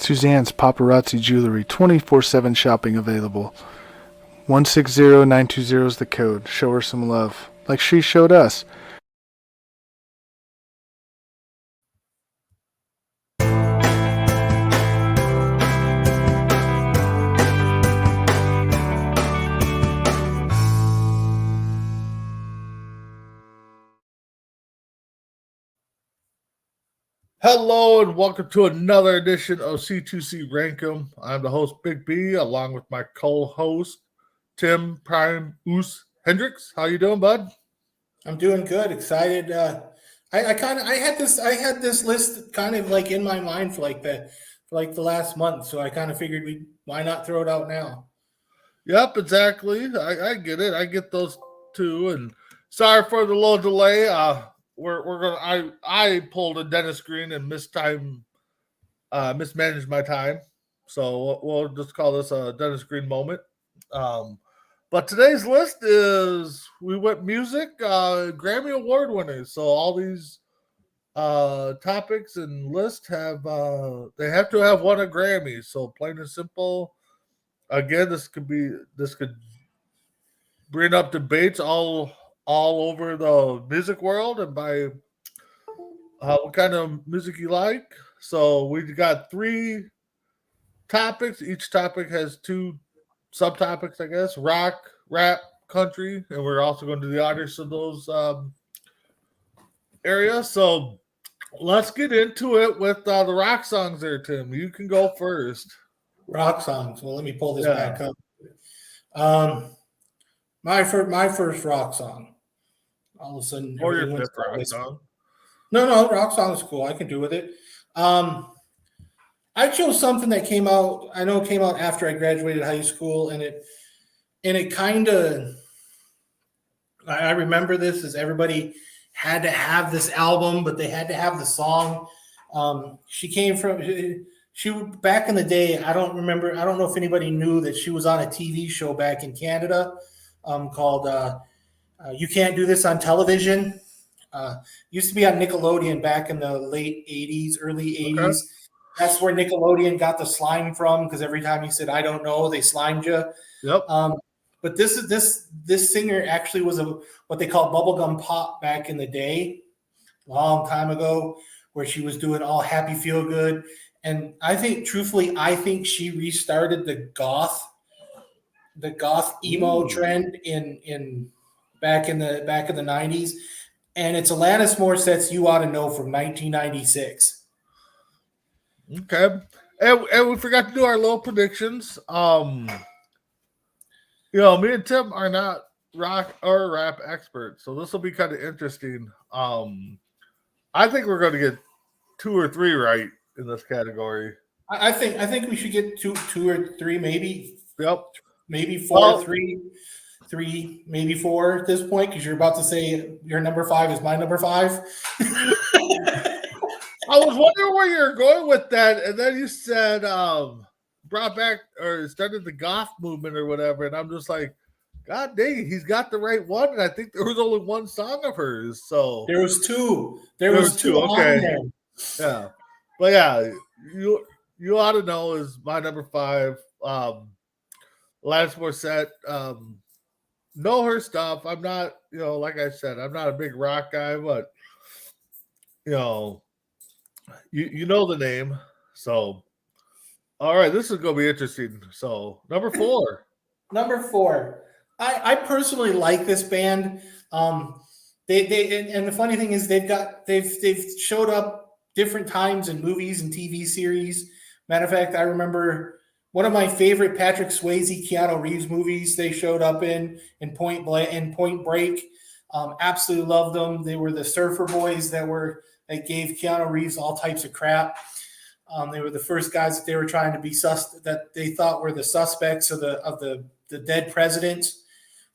Suzanne's Paparazzi Jewelry, 24/7 shopping available. 160920 is the code. Show her some love, like she showed us. Hello and welcome to another edition of C2C Rankem. I'm the host, Big B, along with my co-host, Tim Prime Oos Hendricks. How you doing, bud? I'm doing good. Excited. I had this list kind of like in my mind for the last month. So I kind of figured why not throw it out now? Yep, exactly. I get it. I get those too. And sorry for the little delay. I pulled a dentist screen and mismanaged my time. So we'll just call this a dentist screen moment. But today's list is we went music, Grammy Award winners. So all these topics and lists have they have to have won a Grammy. So plain and simple. Again, this could bring up debates all over the music world and by what kind of music you like. So we've got 3 topics. Each topic has 2 subtopics, I guess: rock, rap, country, and we're also going to do the artists of those areas. So let's get into it with the rock songs there, Tim. You can go first. Rock songs. Well, let me pull this back up. My first rock song. All of a sudden, or your fifth rock song. No, rock song is cool. I can do with it. I chose something that came out. I know it came out after I graduated high school, and it kind of. I remember this as everybody had to have this album, but they had to have the song. She back in the day. I don't know if anybody knew that she was on a TV show back in Canada called "You Can't Do This on Television." Used to be on Nickelodeon back in the late '80s, early '80s. Okay. That's where Nickelodeon got the slime from, because every time you said "I don't know," they slimed you. Yep. But this singer actually was what they call bubblegum pop back in the day, a long time ago, where she was doing all happy, feel good. And I think she restarted the goth emo trend in back in the 90s. And it's Alanis Morissette's "You Ought to Know" from 1996. Okay. And we forgot to do our little predictions. Me and Tim are not rock or rap experts, so this will be kind of interesting. I think we're going to get 2 or 3 right in this category. I think we should get two or 3, maybe. Yep. Maybe 4, 3, maybe 4 at this point, because you're about to say your number 5 is my number 5. I was wondering where you're going with that, and then you said brought back or started the goth movement or whatever, and I'm just like, God dang, he's got the right one, and I think there was only 1 song of hers. So there was 2. There was 2. Okay. Yeah. But yeah, you ought to know is my number 5. Alanis Morissette. Know her stuff. I'm not, like I said, I'm not a big rock guy, but you know the name. So all right, this is gonna be interesting. So number 4. Number 4. I personally like this band. They and the funny thing is they've showed up different times in movies and TV series. Matter of fact, I remember one of my favorite Patrick Swayze, Keanu Reeves movies they showed up in Point Break. Absolutely loved them. They were the surfer boys that that gave Keanu Reeves all types of crap. They were the first guys that they were trying to be that they thought were the suspects of the dead president.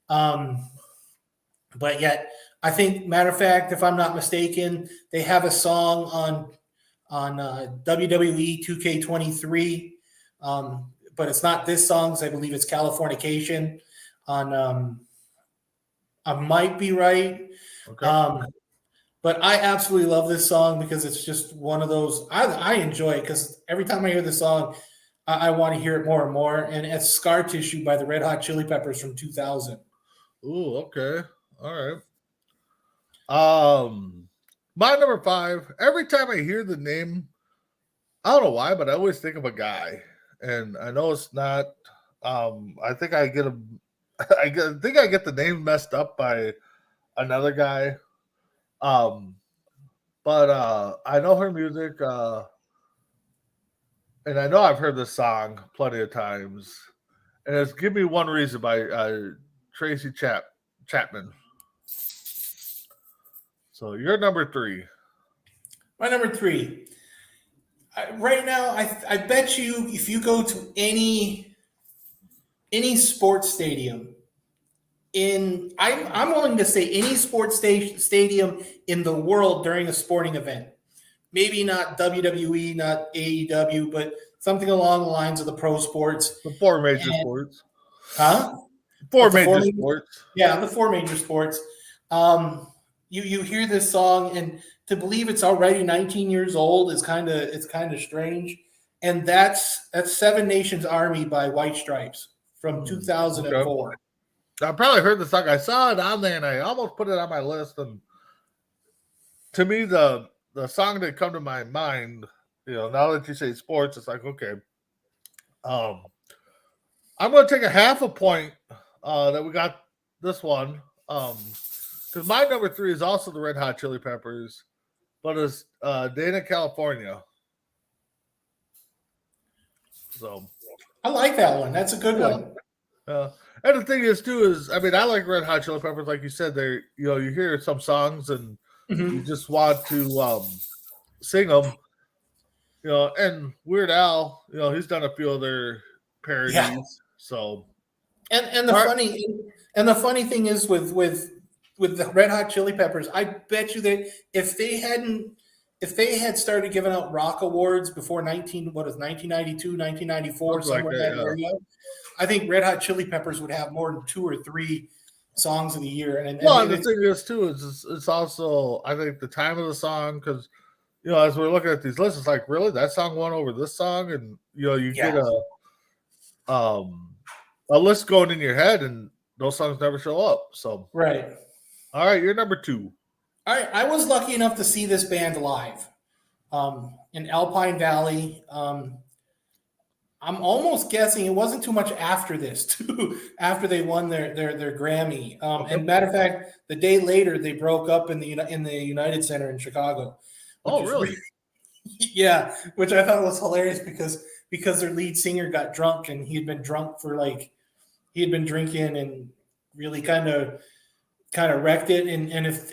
But yet, I think, matter of fact, if I'm not mistaken, they have a song on WWE 2K23, but it's not this song. I believe it's Californication. I might be right. Okay. But I absolutely love this song because it's just one of those. I enjoy it because every time I hear the song, I want to hear it more and more. And it's Scar Tissue by the Red Hot Chili Peppers from 2000. Ooh, okay. All right. My number 5, every time I hear the name, I don't know why, but I always think of a guy. And I know it's not I think I get think I get the name messed up by another guy. But I know her music, and I know I've heard this song plenty of times. And it's "Give Me One Reason" by Tracy Chapman. So you're number 3. My number 3. Right now, I bet you if you go to any sports stadium I'm willing to say any sports stadium in the world during a sporting event, maybe not WWE, not AEW, but something along the lines of the pro sports. The 4 major sports. Huh? 4 major sports. Yeah, the 4 major sports. You hear this song, and to believe it's already 19 years old is kind of strange. And that's Seven Nations Army by White Stripes from 2004. Okay. I probably heard the song. I saw it on there, and I almost put it on my list. And to me, the song that come to my mind, now that you say sports, it's like, okay, I'm going to take a half a point that we got this one. Because my number 3 is also the Red Hot Chili Peppers, but it's Dana, California. So I like that one. That's a good one. And the thing is, too, is I mean, I like Red Hot Chili Peppers, like you said. They, you hear some songs and you just want to sing them. And Weird Al, he's done a few of their parodies. Yeah. So, and the funny thing is with the Red Hot Chili Peppers, I bet you that if they had started giving out rock awards before 1992, 1994, somewhere in that area, I think Red Hot Chili Peppers would have more than 2 or 3 songs of the year. And the thing is too is it's also, I think, the time of the song, because as we're looking at these lists, it's like, really, that song won over this song, and you get a list going in your head, and those songs never show up. So right. All right, you're number 2. All right, I was lucky enough to see this band live in Alpine Valley. I'm almost guessing it wasn't too much after this, too, after they won their Grammy. And matter of fact, the day later they broke up in the United Center in Chicago. Oh, really? Yeah, which I thought was hilarious because their lead singer got drunk, and he had been drunk for he had been drinking and really kind of wrecked it. And if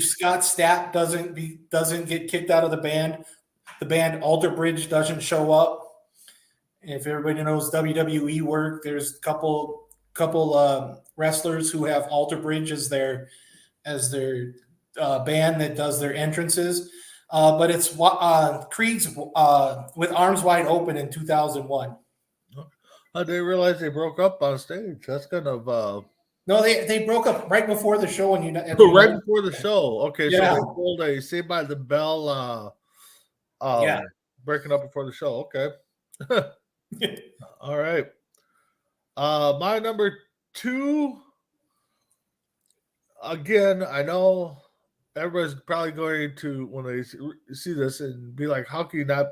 Scott Stapp doesn't get kicked out of the band Alter Bridge doesn't show up. If everybody knows WWE work, there's a couple wrestlers who have Alter Bridge as their band that does their entrances. But it's Creed's with Arms Wide Open in 2001. I didn't realize they broke up on stage. That's kind of no, they broke up right before the show. Right before the show. Okay, yeah. So they pulled a Saved by the Bell. Breaking up before the show. Okay. All right. My number 2. Again, I know everybody's probably going to, when they see this, and be like, "How can you not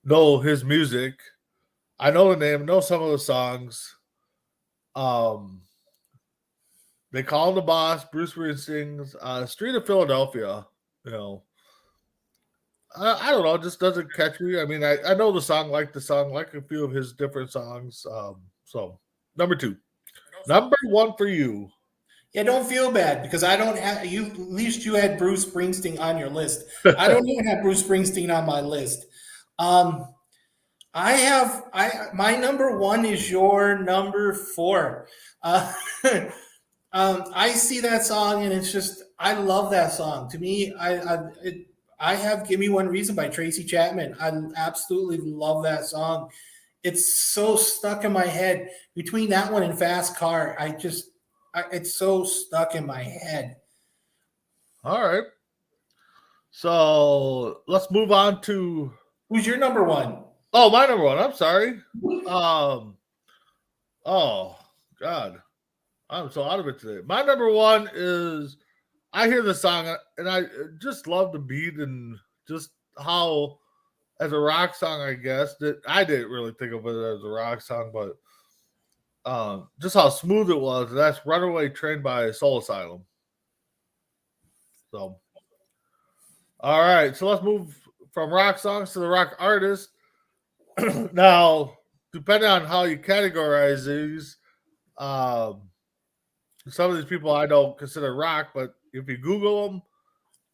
know his music?" I know the name, know some of the songs. They Call Him the Boss, Bruce Springsteen's Street of Philadelphia. I don't know, it just doesn't catch me. I mean, I know the song, like a few of his different songs. So number 2. Number 1 for you. Yeah, don't feel bad because I don't have you. At least you had Bruce Springsteen on your list. I don't even have Bruce Springsteen on my list. Um, I my number one is your number four. Uh, I see that song and it's just I love that song. To me, I have "Give Me One Reason" by Tracy Chapman. I absolutely love that song. It's so stuck in my head between that one and "Fast Car." It's so stuck in my head. All right. So let's move on to. Who's your number one? Oh, my number one. I'm sorry. Um. Oh God, I'm so out of it today. My number one is. I hear the song and I just love the beat and just how, as a rock song, I guess that I didn't really think of it as a rock song, but just how smooth it was. That's "Runaway Train" by Soul Asylum. So, all right, so let's move from rock songs to the rock artist. Now, depending on how you categorize these, um, some of these people I don't consider rock, but if you Google them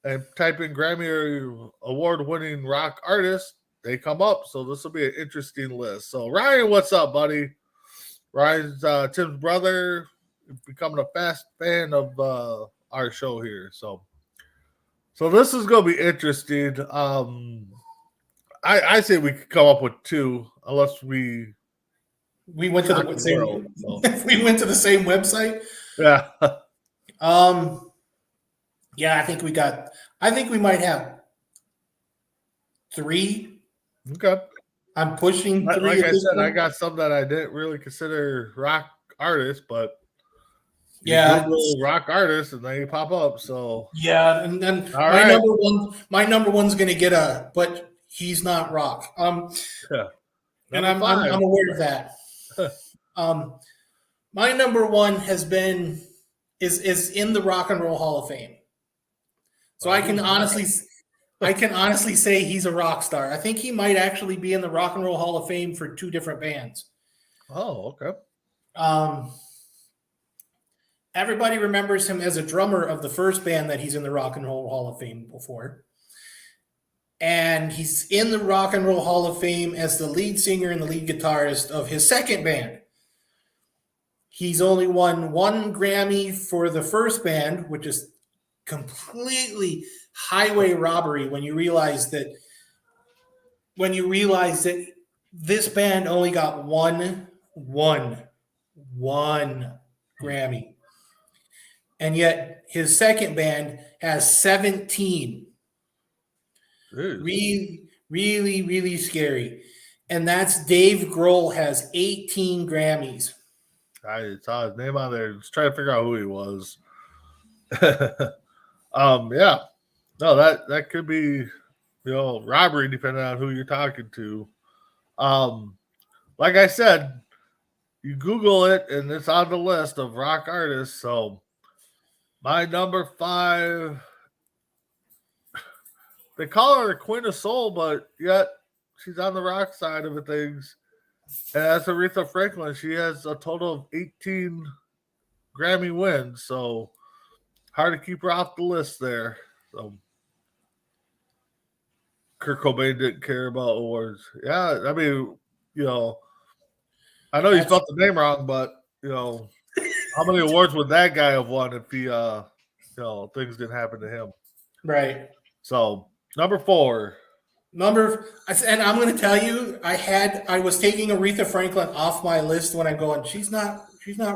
and type in Grammy award-winning rock artists, they come up. So this will be an interesting list. So Ryan, what's up, buddy? Ryan's Tim's brother, becoming a fast fan of our show here. So this is going to be interesting. I say we could come up with two, unless we went to the same. World, so. We went to the same website. Yeah. Yeah, I think we might have three. Okay. I'm pushing three. Like I said, I got some that I didn't really consider rock artists, but yeah, Google rock artists and they pop up. So yeah, and then my number one's going to get a, but he's not rock. Yeah. And I'm aware of that. My number one is in the Rock and Roll Hall of Fame. So I can honestly say he's a rock star. I think he might actually be in the Rock and Roll Hall of Fame for two different bands. Oh, okay. Everybody remembers him as a drummer of the first band that he's in the Rock and Roll Hall of Fame before. And he's in the Rock and Roll Hall of Fame as the lead singer and the lead guitarist of his second band. He's only won one Grammy for the first band, which is completely highway robbery when you realize that this band only got one Grammy. And yet his second band has 17. Really, really, really scary. And that's Dave Grohl has 18 Grammys. I saw his name on there. Just trying to figure out who he was. Yeah. No, that could be, robbery depending on who you're talking to. Like I said, you Google it and it's on the list of rock artists. So my number 5, they call her the Queen of Soul, but yet she's on the rock side of things. And that's Aretha Franklin. She has a total of 18 Grammy wins. So hard to keep her off the list there. So Kurt Cobain didn't care about awards. Yeah, I mean, I know you spelled the name wrong, but how many awards would that guy have won if he things didn't happen to him? Right. So number 4. And I'm going to tell you, I was taking Aretha Franklin off my list when I'm going, she's not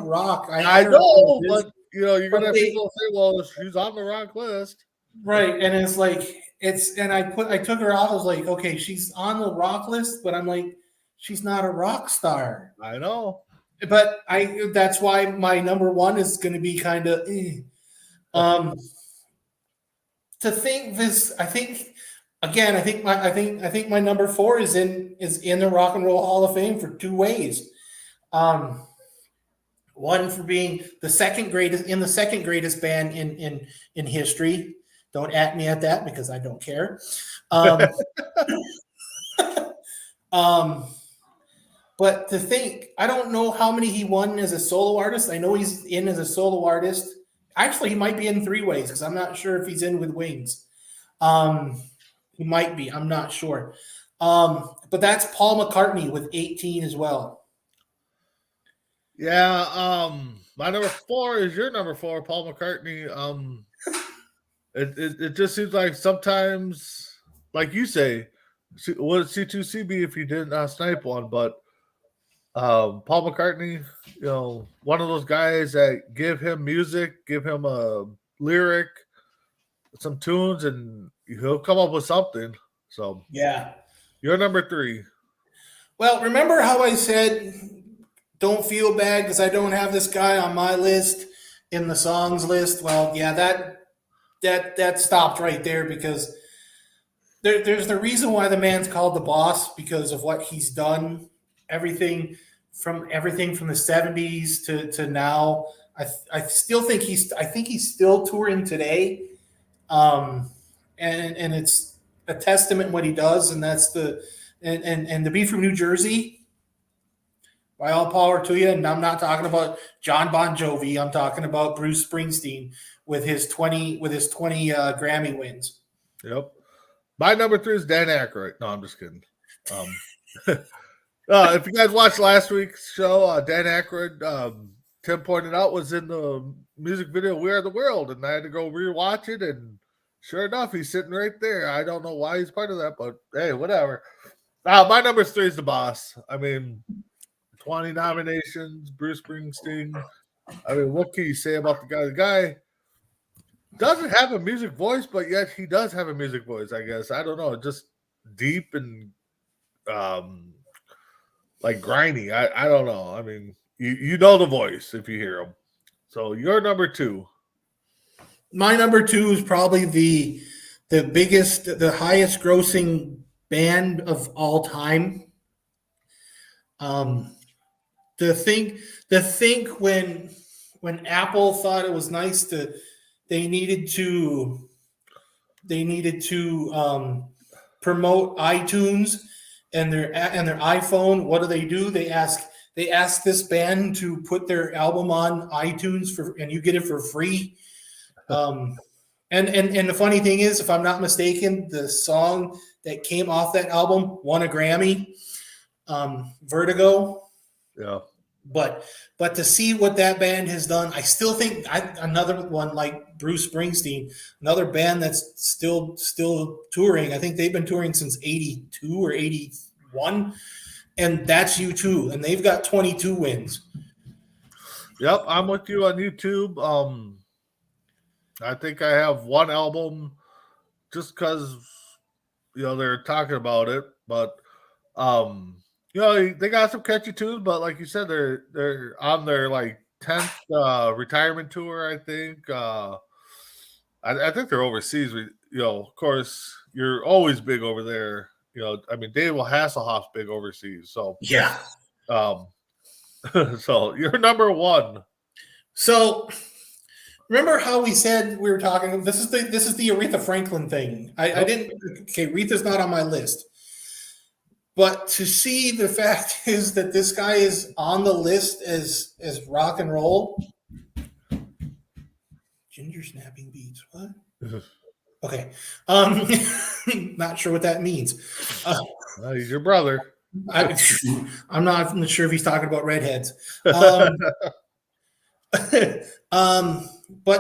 rock. I know, but you're going to have people say, well, she's on the rock list. Right. And it's like, I took her off. I was like, okay, she's on the rock list, but I'm like, she's not a rock star. I know. But that's why my number one is going to be kind of, to think this, I think my number 4 is in the Rock and Roll Hall of Fame for two ways. One for being the second greatest band in history. Don't at me at that because I don't care. But to think, I don't know how many he won as a solo artist. I know he's in as a solo artist. Actually, he might be in Three Ways because I'm not sure if he's in with Wings. He might be. I'm not sure. But that's Paul McCartney with 18 as well. Yeah, my number 4 is your number 4, Paul McCartney. It just seems like sometimes, like you say, what C2C be if you didn't snipe one? But Paul McCartney, one of those guys that give him music, give him a lyric, some tunes, and he'll come up with something. So Yeah. you're number 3. Well, remember how I said don't feel bad because I don't have this guy on my list in the songs list? Well, yeah, that stopped right there because there's the reason why the man's called the boss because of what he's done. Everything from the 70s to now. I still think he's still touring today. And it's a testament what he does, and that's and to be from New Jersey, by all power to you. And I'm not talking about John Bon Jovi. I'm talking about Bruce Springsteen with his 20 Grammy wins. Yep. My number 3 is Dan Aykroyd. No, I'm just kidding. If you guys watched last week's show, Dan Aykroyd, Tim pointed out, was in the music video "We Are the World," and I had to go rewatch it, and sure enough, he's sitting right there. I don't know why he's part of that, but hey, whatever. My number 3 is The Boss. I mean, 20 nominations, Bruce Springsteen. I mean, what can you say about the guy? The guy doesn't have a music voice, but yet he does have a music voice, I guess. I don't know, just deep and like grimy. I don't know. I mean, you know the voice if you hear him. So you're number 2. My number 2 is probably the highest grossing band of all time. To think when Apple thought it was nice they needed to promote iTunes and their iPhone. What do? They ask this band to put their album on iTunes and you get it for free. And the funny thing is, if I'm not mistaken, the song that came off that album won a Grammy, Vertigo. Yeah. But to see what that band has done, I still think another one like Bruce Springsteen, another band that's still touring. I think they've been touring since 82 or 81, and that's U2, and they've got 22 wins. Yep, I'm with you on YouTube. I think I have one album just because they're talking about it, but they got some catchy tunes, but like you said, they're on their like 10th retirement tour. I think. I think they're overseas. Of course, you're always big over there. I mean, David Hasselhoff's big overseas. So yeah. So you're number 1. So remember how we said we were talking? This is the Aretha Franklin thing. I didn't. Okay, Aretha's not on my list. But to see the fact is that this guy is on the list as rock and roll. Ginger snapping beats. What? Okay. Not sure what that means. He's your brother. I'm not sure if he's talking about redheads. But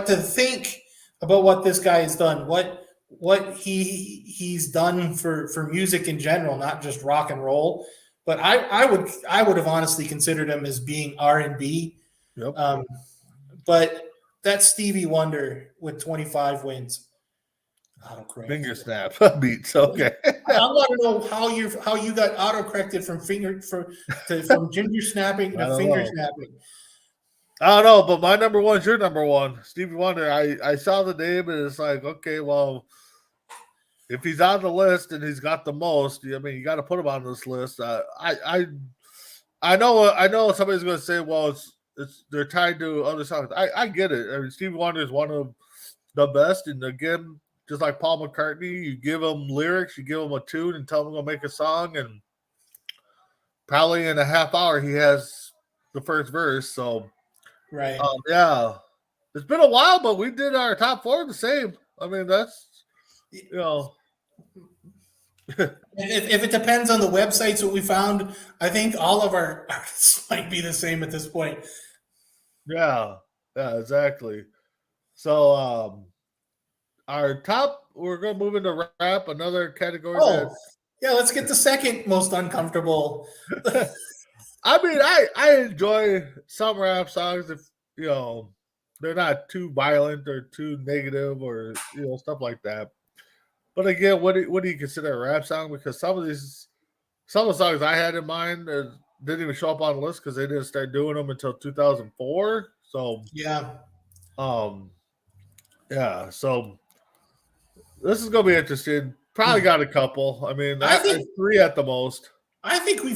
to think about what this guy has done, what he's done for music in general, not just rock and roll. But I would have honestly considered him as being R&B. Yep. But that's Stevie Wonder with 25 wins. Autocorrect. Finger snap beats. Okay. I want to know how you got autocorrected from ginger snapping to finger snapping. I don't know, but my number 1 is your number 1, Stevie Wonder. I saw the name and it's like, okay, well, if he's on the list and he's got the most, I mean, you got to put him on this list. I know somebody's going to say, well, they're tied to other songs. I get it. I mean, Stevie Wonder is one of the best, and again, just like Paul McCartney, you give him lyrics, you give him a tune, and tell him to make a song, and probably in a half hour he has the first verse. So, right, yeah. it's been a while, but we did our top 4 the same. I mean, that's If it depends on the websites that we found, I think all of our artists might be the same at this point. yeah, exactly. So our top, we're gonna move into rap, another category Oh, yeah, let's get the second most uncomfortable. I mean, I enjoy some rap songs if they're not too violent or too negative or stuff like that. But again, what do you consider a rap song? Because some of the songs I had in mind didn't even show up on the list because they didn't start doing them until 2004. So Yeah. um yeah, so this is gonna be interesting. Probably got a couple. I mean, I think 3 at the most. I think we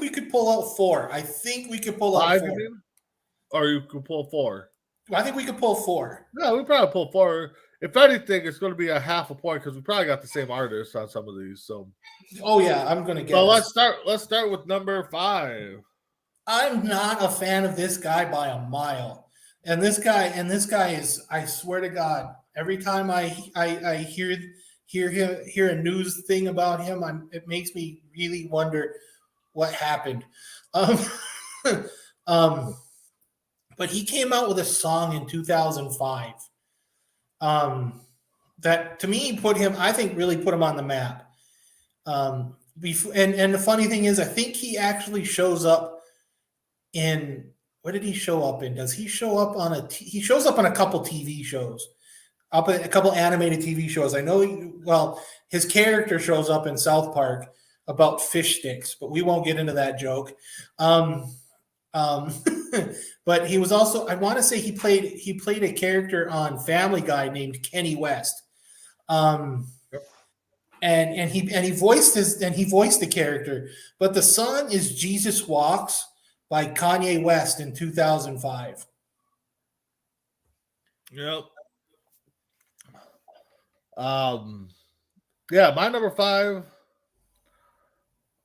could pull out 4. I think we could pull out 5, 4. you mean? Or you could pull 4. I think we could pull 4. No, we probably pull 4. If anything, it's going to be a half a point because we probably got the same artist on some of these. So, Oh yeah, I'm gonna guess. so let's start with number 5. I'm not a fan of this guy by a mile. And this guy is, I swear to God, every time I hear a news thing about him, it makes me really wonder what happened. Um, but he came out with a song in 2005. That to me I think really put him on the map. And the funny thing is, I think he actually shows up in, what did he show up in? Does he show up on he shows up on a couple TV shows, up in a couple animated TV shows. I know, his character shows up in South Park about fish sticks, but we won't get into that joke. But he was also, I want to say he played a character on Family Guy named Kenny West. And he voiced the character, but the song is Jesus Walks by Kanye West in 2005. Yep. Yeah, my number 5.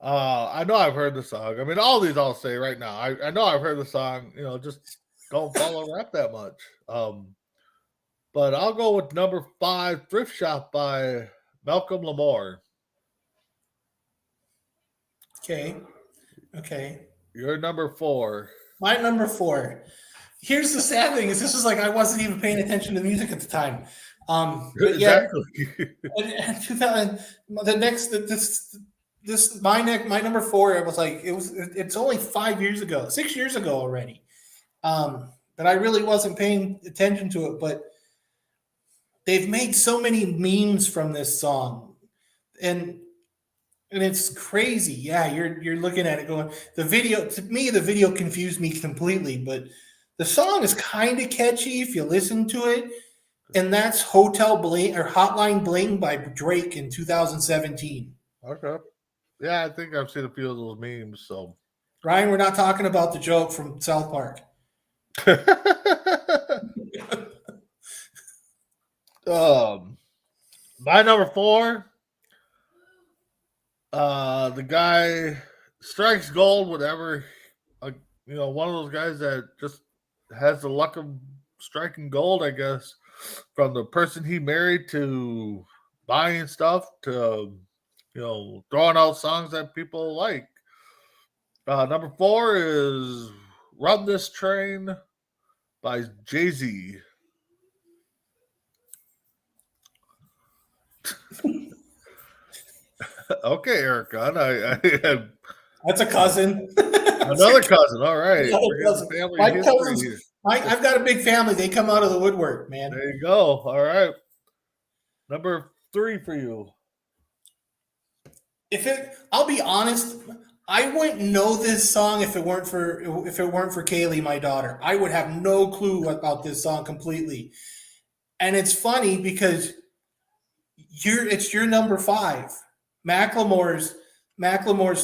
I know I've heard the song. I mean, all these I'll say right now. I know I've heard the song. Just don't follow rap that much. But I'll go with number 5, Thrift Shop by Malcolm Lamore. Okay. Your number 4. My number 4. Here's the sad thing: is this was like I wasn't even paying attention to music at the time. But exactly. And 2000, my number 4. It was like it's only 5 years ago, 6 years ago already. But I really wasn't paying attention to it. But they've made so many memes from this song, and it's crazy. Yeah, you're looking at it going, the video confused me completely, but the song is kind of catchy if you listen to it. And that's Hotel Bling or Hotline Bling by Drake in 2017. Okay. Yeah, I think I've seen a few of those memes. So, Ryan, we're not talking about the joke from South Park. My number 4. The guy strikes gold, whatever. One of those guys that just has the luck of striking gold, I guess, from the person he married to buying stuff to, throwing out songs that people like. Number 4 is Run This Train by Jay-Z. Okay, Erica. That's a cousin. Another cousin. All right. Another cousin. I've got a big family. They come out of the woodwork, man. There you go. All right. Number 3 for you. I'll be honest, I wouldn't know this song if it weren't for Kaylee, my daughter. I would have no clue about this song completely. And it's funny because it's your number 5, Macklemore's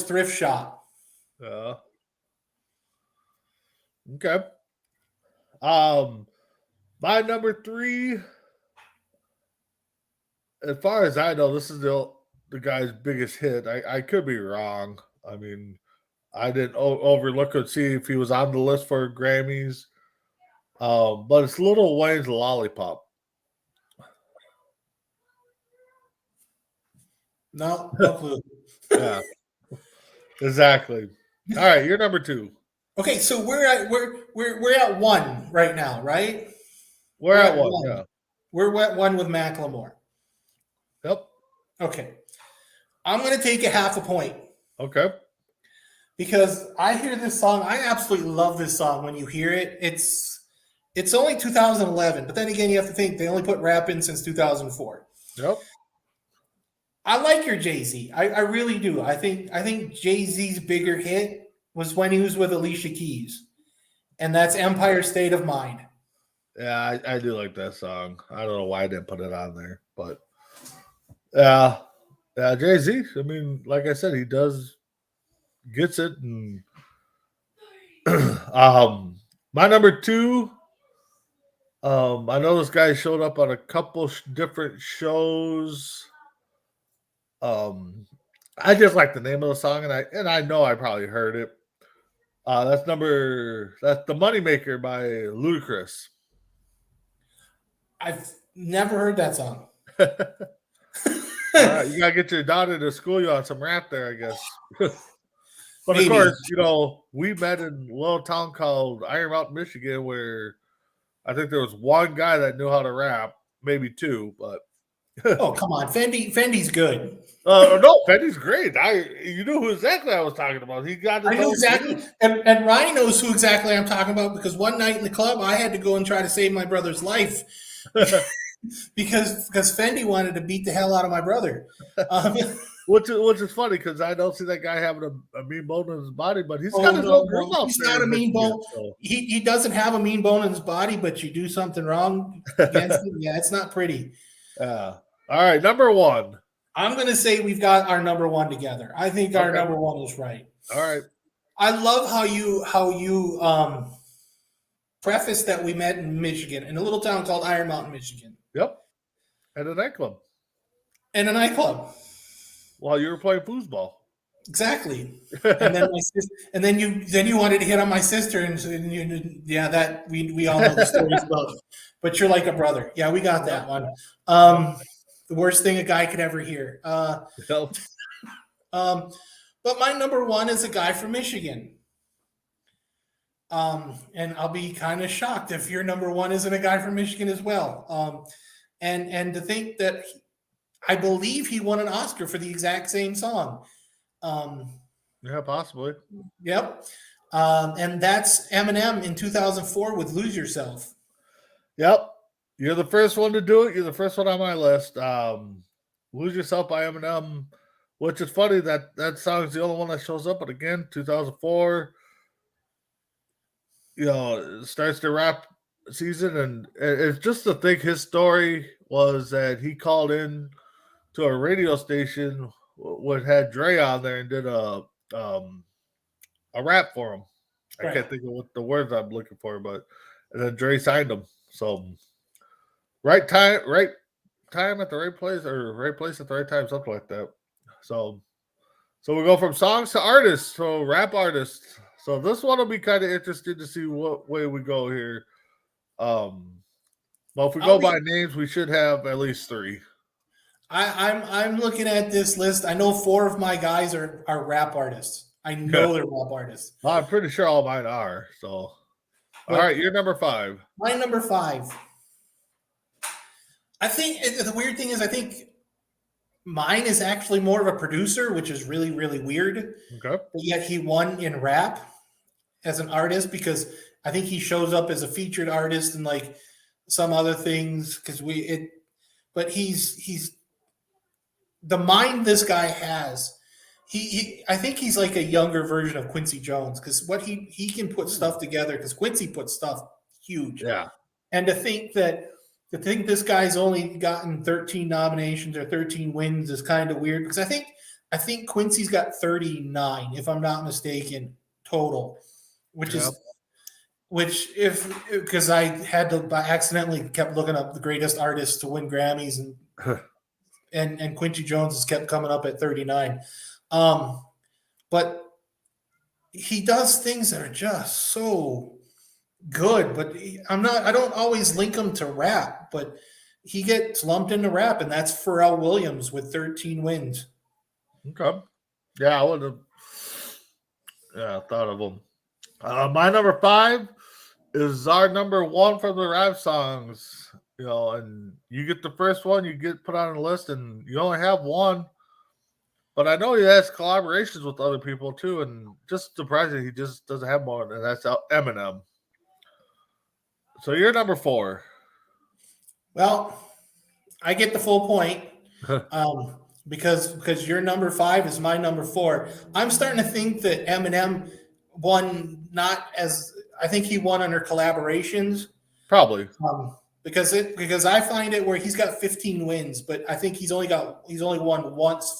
Thrift Shop. Yeah. Okay. My number 3, as far as I know, this is the guy's biggest hit. I could be wrong. I mean, I didn't overlook and see if he was on the list for Grammys. But it's Little Wayne's Lollipop. No clue. Yeah, exactly. All right, you're number 2. Okay, so we're at one right now, right? We're at one. Yeah. We're at one with Macklemore. Yep. Okay. I'm going to take a half a point Okay. because I hear this song. I absolutely love this song when you hear it. It's only 2011, but then again, you have to think they only put rap in since 2004. Yep. I like your Jay-Z. I really do. I think Jay-Z's bigger hit was when he was with Alicia Keys, and that's Empire State of Mind. Yeah, I do like that song. I don't know why I didn't put it on there, but yeah, Jay-Z. I mean, like I said, he gets it, and my number 2. I know this guy showed up on a couple different shows. I just like the name of the song, and I know I probably heard it. That's the Moneymaker by Ludacris. I've never heard that song. All right, you gotta get your daughter to school you on some rap there, I guess. But Maybe. of course, we met in a little town called Iron Mountain, Michigan, where I think there was one guy that knew how to rap, maybe 2, but Oh, come on. Fendi's good. no, Fetty's great. You knew who exactly I was talking about. He got I know exactly. And Ryan knows who exactly I'm talking about because one night in the club, I had to go and try to save my brother's life because Fendi wanted to beat the hell out of my brother. Which is funny because I don't see that guy having a mean bone in his body, but he's got his own groove out He's there. not a mean bone. So. He doesn't have a mean bone in his body, but you do something wrong against him. Yeah, it's not pretty. All right, number 1. I'm going to say we've got our number 1 together. I think our number 1 is right. All right. I love how you preface that we met in Michigan, in a little town called Iron Mountain, Michigan. Yep. At a nightclub. And a nightclub. While you were playing foosball. Exactly. And then my sister, and then you wanted to hit on my sister, and that we all know the stories about. But you're like a brother. Yeah, we got that one. The worst thing a guy could ever hear. Yep. But my number 1 is a guy from Michigan. And I'll be kind of shocked if your number 1 isn't a guy from Michigan as well. And to think that I believe he won an Oscar for the exact same song. Yeah, possibly. Yep. And that's Eminem in 2004 with Lose Yourself. Yep. You're the first one to do it. You're the first one on my list. Lose Yourself by Eminem, which is funny that song's the only one that shows up. But again, 2004, it starts the rap season. And it's just to think his story was that he called in to a radio station what had Dre on there and did a rap for him. I can't think of what the words I'm looking for, and then Dre signed him. So right time at the right place, or right place at the right time, something like that. So we go from songs to artists, so rap artists. So this one will be kind of interesting to see what way we go here. Well, if we go by names, we should have at least 3. I'm looking at this list. I know 4 of my guys are rap artists. I know they're rap artists. Well, I'm pretty sure all mine are. So, all right, you're number 5. My number 5. I think the weird thing is I think mine is actually more of a producer, which is really, really weird. Okay. But yet he won in rap as an artist because I think he shows up as a featured artist and like some other things but he's the mind this guy has. I think he's like a younger version of Quincy Jones because what he can put stuff together because Quincy puts stuff huge. Yeah. And to think this guy's only gotten 13 nominations or 13 wins is kind of weird because I think Quincy's got 39, if I'm not mistaken, total, because I had to accidentally kept looking up the greatest artists to win Grammys and Quincy Jones has kept coming up at 39. But he does things that are just so good, but I don't always link him to rap, but he gets lumped into rap, and that's Pharrell Williams with 13 wins. Okay. Yeah, I would have thought of him. My number 5 is our number 1 from the rap songs. And you get the first one, you get put on the list, and you only have one. But I know he has collaborations with other people too, and just surprising he just doesn't have one, and that's Eminem. So you're number 4. Well, I get the full point because your number 5 is my number 4. I'm starting to think that Eminem won not as I think he won under collaborations. Probably. Because I find it where he's got 15 wins, but I think he's only won once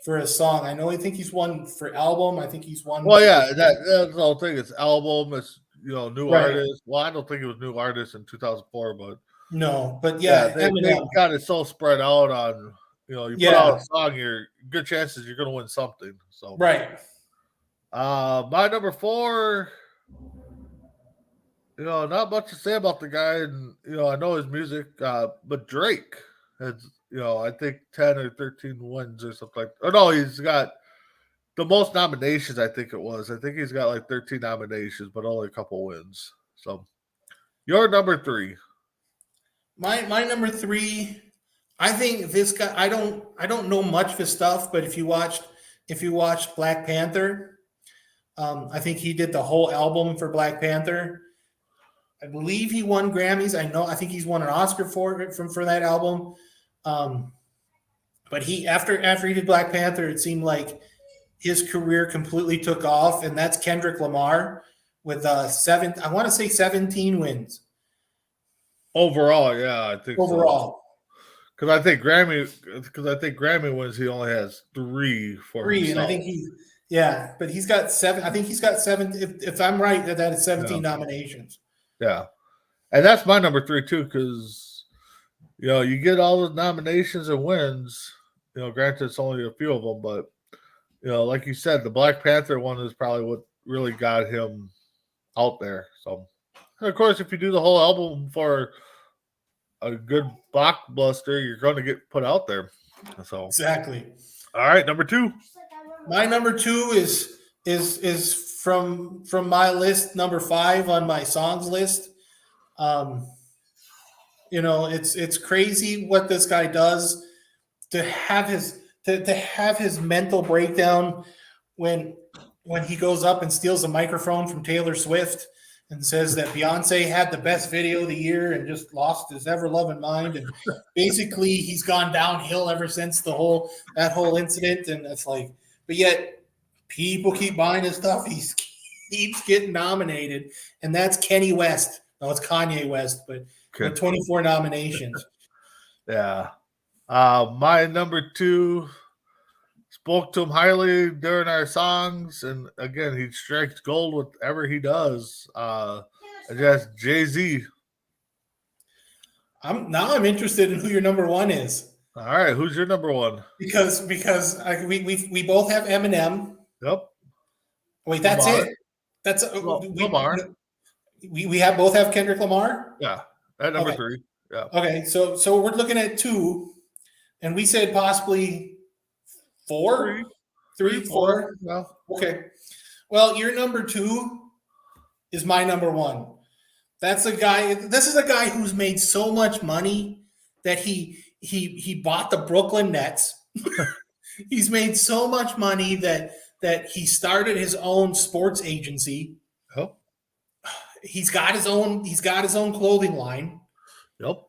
for a song. I think he's won for album. I think he's won. Well, yeah, that's the whole thing. It's album. It's new Right. artists. Well, I don't think it was new artists in 2004, but no, but they got it so spread out on. You put out a song, you're good chances you're going to win something. So right. My number 4. Not much to say about the guy, and I know his music, but Drake has, I think 10 or 13 wins or something like. Oh no, he's got the most nominations. I think it was. I think he's got like 13 nominations, but only a couple wins. So, your number 3. My number 3. I think this guy. I don't know much of his stuff, but if you watched Black Panther, I think he did the whole album for Black Panther. I believe he won Grammys. I think he's won an Oscar for that album. But after he did Black Panther, it seemed like his career completely took off, and that's Kendrick Lamar with I want to say 17 wins Overall, yeah, I think overall. Because I think Grammy wins. He only has 3 for himself. And I think but he's got 7. I think he's got 7. If I'm right, that is 17 nominations. Yeah, and that's my number 3 too. Because you get all the nominations and wins. Granted, it's only a few of them, but like you said, the Black Panther one is probably what really got him out there. So, and of course, if you do the whole album for a good blockbuster, you're going to get put out there. So exactly. All right, number 2. My number 2 is from my list, number 5 on my songs list. It's crazy what this guy does to have his mental breakdown when he goes up and steals a microphone from Taylor Swift and says that Beyonce had the best video of the year and just lost his ever-loving mind. And basically he's gone downhill ever since that whole incident. And it's like, but yet people keep buying his stuff. He keeps getting nominated. And that's Kanye West. No, it's Kanye West, but with 24 nominations. Yeah. My number 2 spoke to him highly during our songs, and again, he strikes gold with whatever he does. Just Jay-Z. I'm interested in who your number 1 is. All right, who's your number 1? Because we both have Eminem. Yep. Wait, that's Lamar. it. That's Lamar. We both have Kendrick Lamar. Yeah, at number 3. Yeah. Okay, so we're looking at 2, and we said possibly 4, 3, 4. Yeah. Okay. Well, your number 2 is my number 1. That's a guy. This is a guy who's made so much money that he bought the Brooklyn Nets. He's made so much money that he started his own sports agency. Yep. He's got his own clothing line. Yep.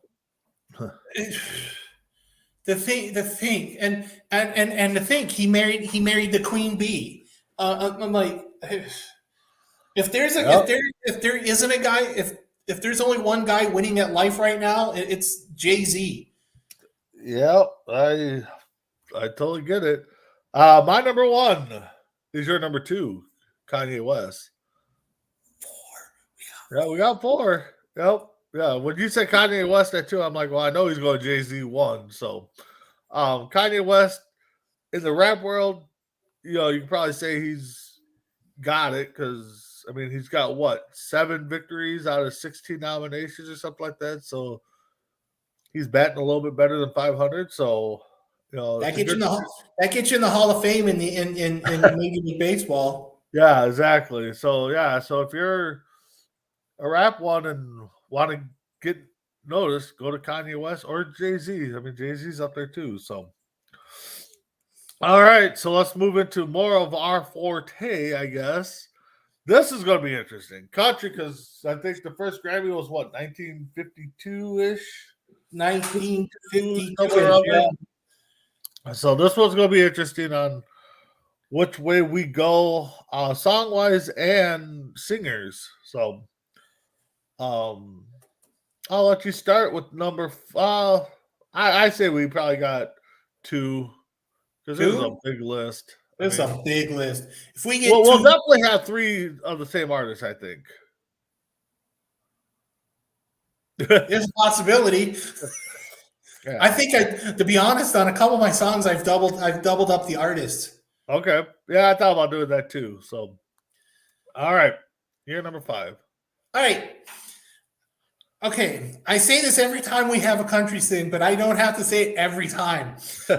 The thing, and to think he married the Queen Bee. I'm like, if there isn't a guy, if there's only one guy winning at life right now, it's Jay-Z. Yep, I totally get it. My number 1 is your number 2, Kanye West. 4. Yeah, we got 4. Yep. Yeah, when you said Kanye West at 2, I'm like, well, I know he's going Jay-Z 1. So, Kanye West in the rap world, you can probably say he's got it because I mean, he's got what, 7 victories out of 16 nominations or something like that. So he's batting a little bit better than 500. So That it's a gets you good. in the Hall of Fame in Major League Baseball. Yeah, exactly. So so if you're a rap one and want to get noticed, go to Kanye West or Jay-Z. I mean, Jay-Z's up there too. So all right, so let's move into more of our forte, I guess. This is going to be interesting. Country, because I think the first Grammy was what, 1952 ish? 1952. Somewhere around Yeah. there. So this one's going to be interesting on which way we go, song wise and singers. So I'll let you start with number. I say we probably got 2 because this is a Two? big list. It's a big list. If we get Well, we'll 2, definitely have 3 of the same artist, I think. there's a possibility. Yeah. I think to be honest, on a couple of my songs, I've doubled up the artist. Okay. Yeah, I thought about doing that too. So, all right. You're number 5. All right. Okay, I say this every time we have a country thing, but I don't have to say it every time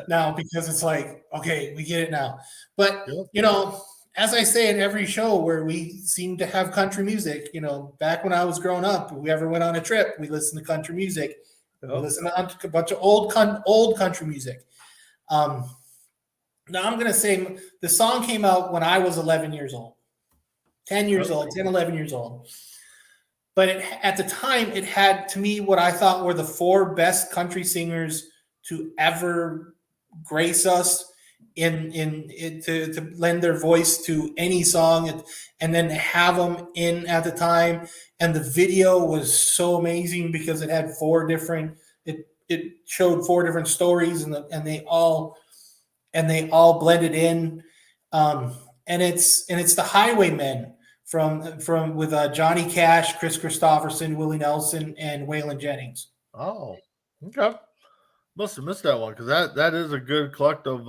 now because it's like, okay, we get it now. But, Yep. as I say in every show where we seem to have country music, back when I was growing up, if we ever went on a trip, we listened to country music. Yep. We listened to a bunch of old country music. Now I'm going to say the song came out when I was 11 years old, 10, 11 years old. But at the time, it had, to me, what I thought were the 4 best country singers to ever grace us to lend their voice to any song, and then have them in at the time. And the video was so amazing because it had 4 different. It showed 4 different stories, and they all blended in. And it's the Highwaymen. From with Johnny Cash, Chris Christopherson, Willie Nelson, and Waylon Jennings. Oh, okay. Must have missed that one because that is a good collective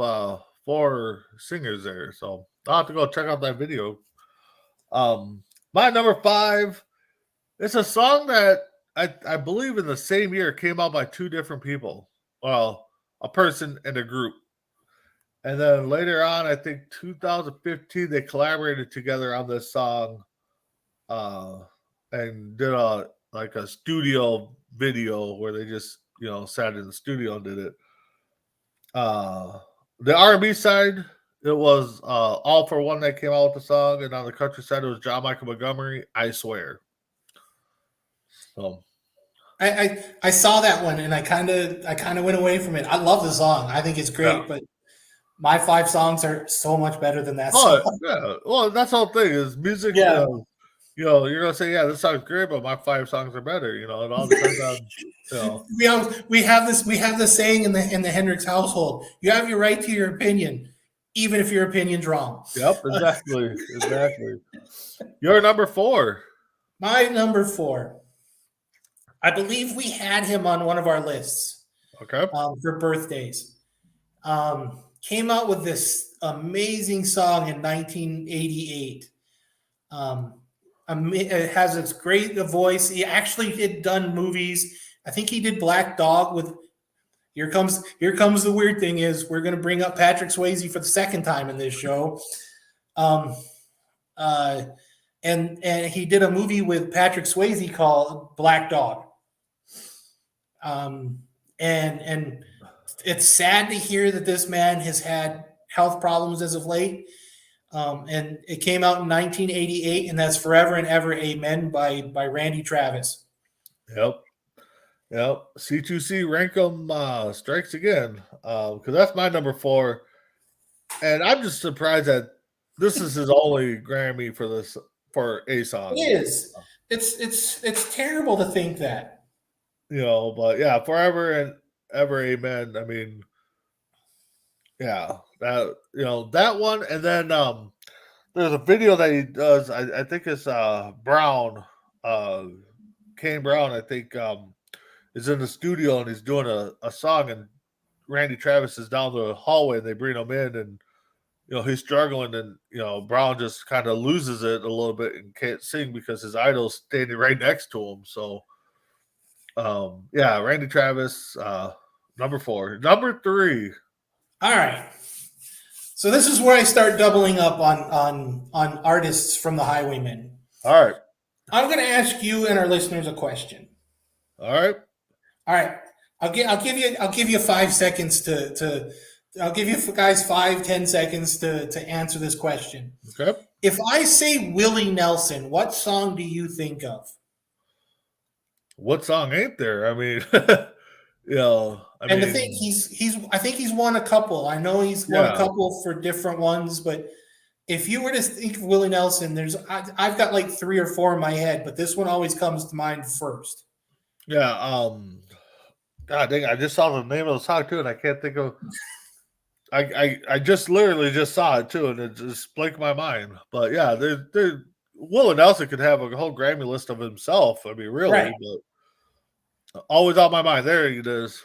4 singers there. So I'll have to go check out that video. My number 5, it's a song that I believe in the same year came out by 2 different people. Well, a person and a group. And then later on, I think 2015, they collaborated together on this song, and did a studio video where they just sat in the studio and did it. The R&B side, it was All for One that came out with the song, and on the country side, it was John Michael Montgomery, I Swear. So I saw that one and I kind of went away from it. I love the song. I think it's great, but my 5 songs are so much better than that song. Yeah. Well, that's the whole thing is music. Yeah. You're gonna say, yeah, this song's great, but my 5 songs are better. It all depends on. We have this saying in the Hendricks household: you have your right to your opinion, even if your opinion's wrong. Yep, exactly. Your number 4. My number 4. I believe we had him on one of our lists. Okay. For birthdays. Came out with this amazing song in 1988. It has its great voice. He actually had done movies. I think he did Black Dog with. Here comes the weird thing is we're going to bring up Patrick Swayze for the second time in this show. And he did a movie with Patrick Swayze called Black Dog. And it's sad to hear that this man has had health problems as of late. And it came out in 1988, and that's Forever and Ever Amen by Randy Travis. Yep. C2C Rankem strikes again, because that's my number 4. And I'm just surprised that this is his only Grammy for a song. It is. It's terrible to think that. But yeah, Forever and Ever Amen. I mean, yeah, that one, and then there's a video that he does. I think it's Brown, Kane Brown. I think is in the studio and he's doing a song, and Randy Travis is down the hallway, and they bring him in, and he's struggling, and Brown just kind of loses it a little bit and can't sing because his idol's standing right next to him. So, yeah, Randy Travis, number 4. Number 3. All right. So this is where I start doubling up on artists from the Highwaymen. All right. I'm going to ask you and our listeners a question. All right. All right. I'll give you 5 seconds to I'll give you guys 5-10 seconds to answer this question. Okay. If I say Willie Nelson, what song do you think of? What song ain't there? I mean, The thing I think he's won a couple. I know he's won a couple for different ones, but if you were to think of Willie Nelson, I've got like 3 or 4 in my head, but this one always comes to mind first. Yeah. God dang, I just saw the name of the song too, and I can't think of. I just literally just saw it too, and it just blanked my mind. But yeah, Willie Nelson could have a whole Grammy list of himself. I mean, really, Right. But always on my mind. There it is.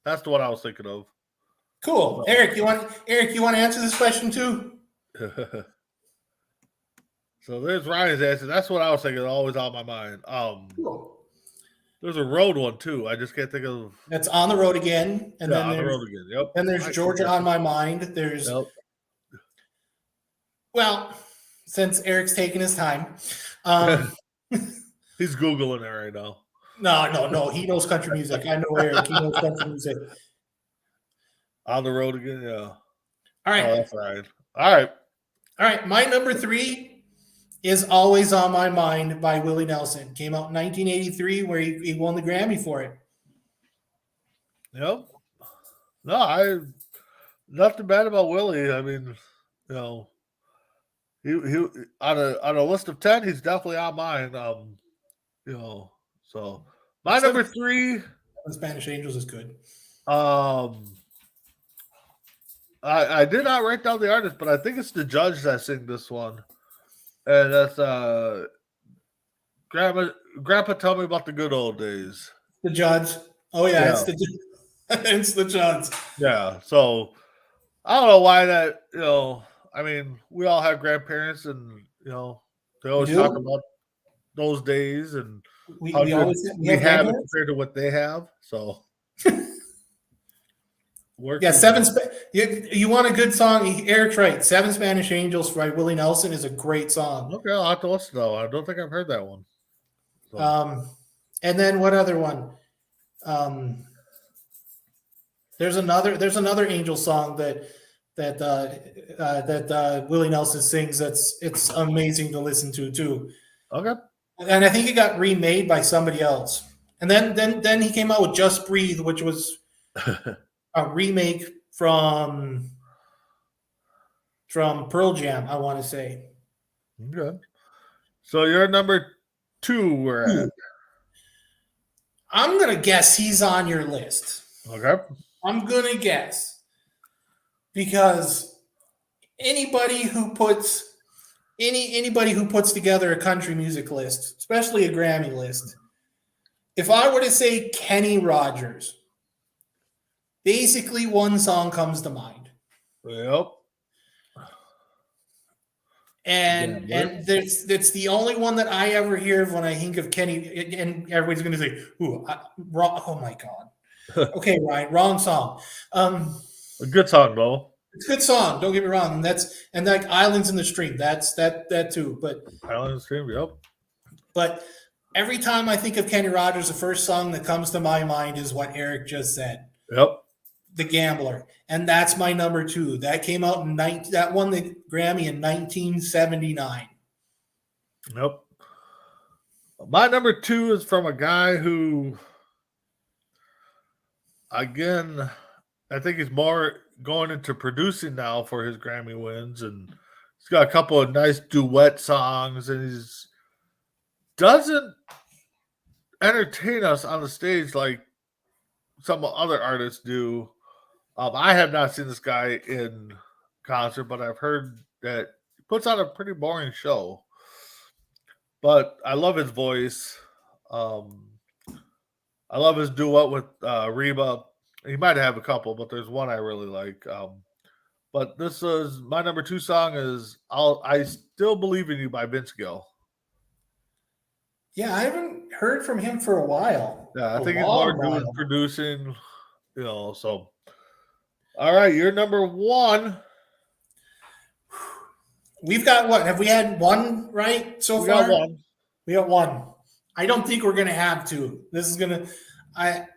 That's the one I was thinking of. Cool. Eric, you want to answer this question too? So there's Ryan's answer. That's what I was thinking. Always on my mind. Cool. There's a road one too. I just can't think of. That's On the Road Again, and then On the there's road again. Yep. then there's Georgia on My Mind. There's well, since Eric's taking his time, he's Googling it right now. No. He knows country music. I know Eric. He knows country music. On the road again. Yeah. All right. Oh, that's right. All right. My number 3 is Always on My Mind by Willie Nelson. Came out in 1983, where he won the Grammy for it. Yep. No, nothing bad about Willie. I mean, he on a list of 10, he's definitely on mine. So my number 3. Spanish Angels is good. I did not write down the artist, but I think it's the Judge that sing this one. And that's Grandpa Tell Me About the Good Old Days. The Judge. Oh yeah. It's the Judge. Yeah. So I don't know why that, I mean, we all have grandparents, and they always talk about those days and we how we good always we have it compared to what they have. So yeah, you want a good song? Eric's right. 7 Spanish Angels by Willie Nelson is a great song. Okay, I'll have to listen though. I don't think I've heard that one. So. And then what other one? There's another Angel song that Willie Nelson sings. It's amazing to listen to too. Okay. And I think it got remade by somebody else. And then he came out with Just Breathe, which was a remake from Pearl Jam, I want to say. Okay. So you're number 2. We're at. I'm gonna guess he's on your list. Okay. I'm gonna guess because anybody who puts together a country music list, especially a Grammy list, if I were to say Kenny Rogers, basically one song comes to mind. Yep. And it's the only one that I ever hear of when I think of Kenny, and everybody's going to say, wrong. Oh my God. Okay, Ryan, wrong song. A good song, though. It's a good song. Don't get me wrong. And like Islands in the Stream. That's that too. But Islands in the Stream. Yep. But every time I think of Kenny Rogers, the first song that comes to my mind is what Eric just said. Yep. The Gambler. And that's my number 2. That came out that won the Grammy in 1979. Yep. My number 2 is from a guy who, again, I think he's more going into producing now for his Grammy wins, and he's got a couple of nice duet songs, and he's doesn't entertain us on the stage like some other artists do. I have not seen this guy in concert, but I've heard that he puts on a pretty boring show. But I love his voice. I love his duet with Reba. He might have a couple, but there's one I really like. But this is my number 2 song is I Still Believe in You by Vince Gill. Yeah, I haven't heard from him for a while. Yeah, I A think he's more long doing while. producing, so all right, you're number 1. We've got what? Have we had one right so We far? got 1. We got one. I don't think we're gonna have two. This is gonna. I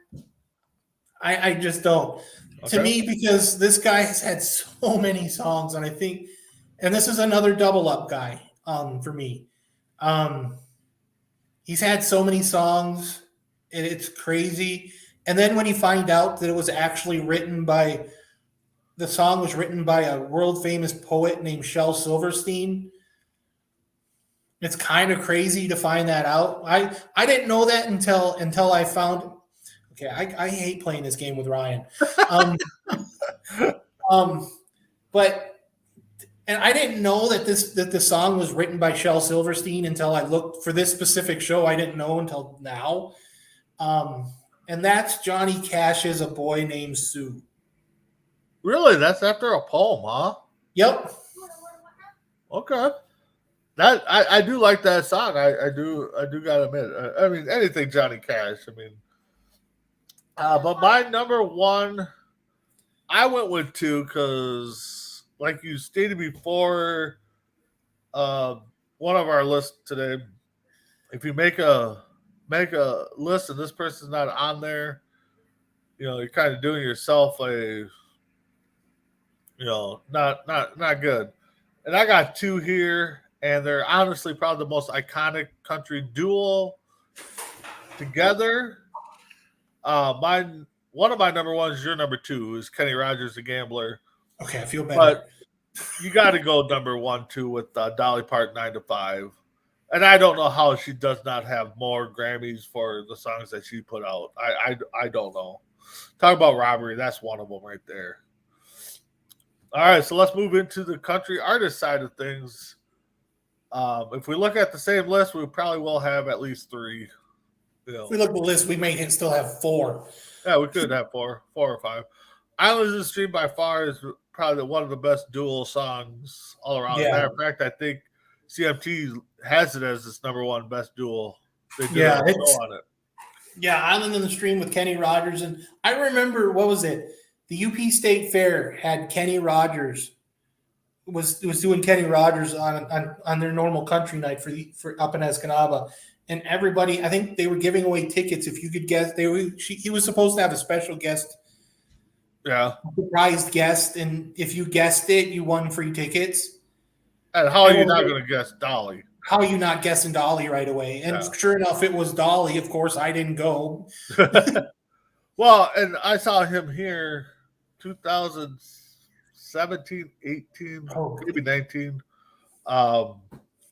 just don't. Okay. To me, because this guy has had so many songs, and I think, and this is another double up guy for me. He's had so many songs, and it's crazy. And then when you find out that it was actually written by, the song was written by a world famous poet named Shel Silverstein. It's kind of crazy to find that out. I didn't know that until I found. Okay, I hate playing this game with Ryan. But and I didn't know that the song was written by Shel Silverstein until I looked for this specific show. I didn't know until now. And that's Johnny Cash's "A Boy Named Sue." Really? That's after a poem, huh? Yep. Okay. That I do like that song. I do gotta admit. I mean, anything Johnny Cash. I mean, but my number 1, I went with 2 because, like you stated before, one of our lists today, if you make a list and this person's not on there, you're kind of doing yourself a, not good. And I got 2 here, and they're honestly probably the most iconic country duo together. One of my number 1s, your number 2 is Kenny Rogers, the Gambler. Okay, I feel better. But you got to go number 1, 2 with Dolly Parton, 9 to 5. And I don't know how she does not have more Grammys for the songs that she put out. I don't know. Talk about robbery. That's one of them right there. All right, so let's move into the country artist side of things. If we look at the same list, we probably will have at least 3. If we look at the list, we may still have 4. Yeah, we could have 4 or 5. Islands of the Stream by far is probably one of the best dual songs all around. Yeah. As a matter of fact, I think CMT has it as its number 1 best dual. They did Yeah, a show on it. Yeah, Island in the Stream with Kenny Rogers. And I remember, what was it? The UP State Fair had Kenny Rogers, was doing Kenny Rogers on their normal country night for up in Escanaba. And everybody, I think they were giving away tickets. If you could guess, he was supposed to have a special guest. Yeah. Surprised guest. And if you guessed it, you won free tickets. And how are you not going to guess Dolly? How are you not guessing Dolly right away? And sure enough, it was Dolly. Of course, I didn't go. Well, and I saw him here 2017, 18, maybe 19.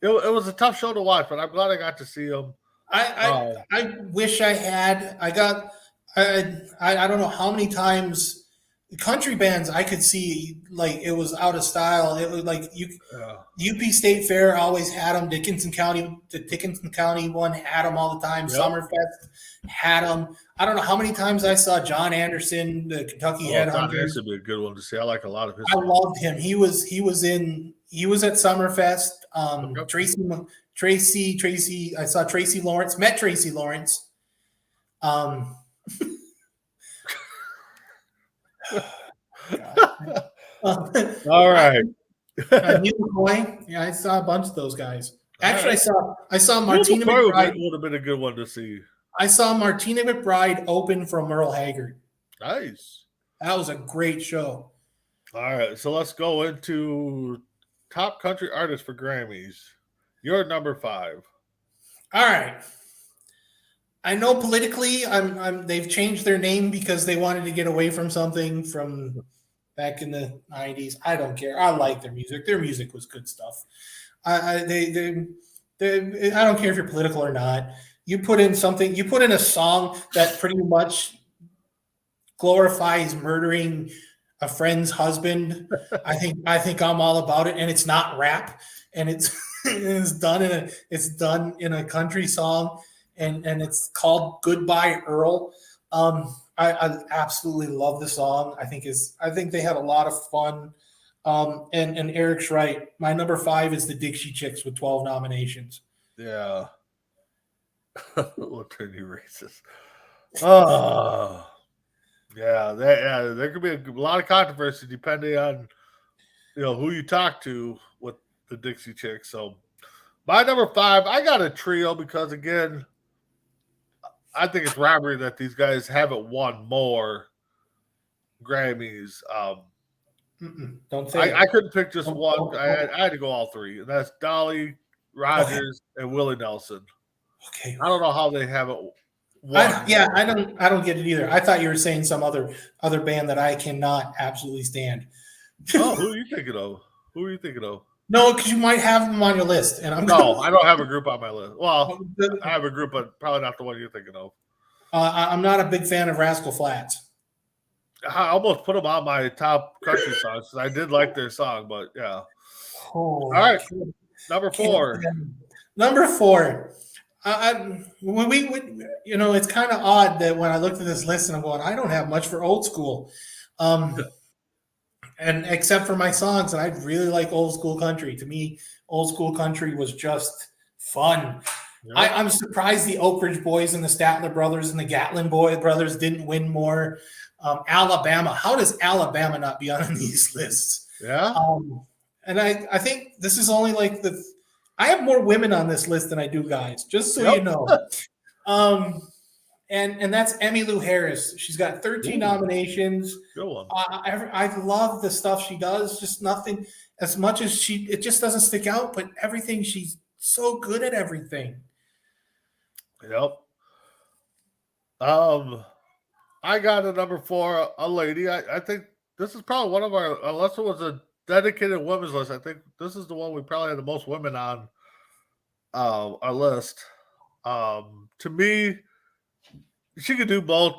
It was a tough show to watch, but I'm glad I got to see him. I wish I had. I don't know how many times country bands I could see, like, it was out of style. It was like UP State Fair always had them. The Dickinson County one had them all the time. Yep. Summerfest had them. I don't know how many times I saw John Anderson, the Kentucky Headhunters. John Anderson would be a good one to see. I like a lot of his. I loved him. He was at Summerfest. Tracy. I saw Tracy Lawrence. Met Tracy Lawrence. All right. Neil McCoy. Yeah, I saw a bunch of those guys. Actually, I saw Martina McBride. Would have been a good one to see. I saw Martina McBride open for Merle Haggard. Nice. That was a great show. All right, so let's go into top country artists for Grammys. You're number 5. All right. I know politically, they've changed their name because they wanted to get away from something from back in the 90s. I don't care. I like their music. Their music was good stuff. I don't care if you're political or not. You put in a song that pretty much glorifies murdering a friend's husband. I think I'm all about it. And it's not rap, and it's done in a country song. And it's called Goodbye Earl. I absolutely love the song. I think they had a lot of fun. And Eric's right. My number 5 is the Dixie Chicks with 12 nominations. Yeah. We'll turn you racist. Oh, yeah. There could be a lot of controversy depending on who you talk to with the Dixie Chicks. So my number 5, I got a trio because again, I think it's robbery that these guys haven't won more Grammys. Don't say I it. couldn't pick just one. Don't. I had to go all three, and that's Dolly, Rogers, and Willie Nelson. Okay. I don't know how they haven't won. I don't get it either. I thought you were saying some other band that I cannot absolutely stand. Oh, who are you thinking of? Who are you thinking of? No, because you might have them on your list, and I don't have a group on my list. Well, I have a group, but probably not the one you're thinking of. I'm not a big fan of Rascal Flatts. I almost put them on my top country songs. I did like their song, but yeah. All right, number 4. Number 4. It's kind of odd that when I looked at this list and I'm going, I don't have much for old school, and except for my songs, and I really like old school country. To me, old school country was just fun. Yeah. I'm surprised the Oak Ridge Boys and the Statler Brothers and the Gatlin Brothers didn't win more. Alabama. How does Alabama not be on these lists? Yeah. And I think this is only like I have more women on this list than I do guys, just so you know. And that's Emmylou Harris. She's got 13 nominations. Good one. I love the stuff she does. Just nothing as much as it just doesn't stick out, but everything, she's so good at everything. Yep. I got a number 4, a lady. I think this is probably one of our, unless it was a dedicated women's list, I think this is the one we probably had the most women on our list. To me, she could do both.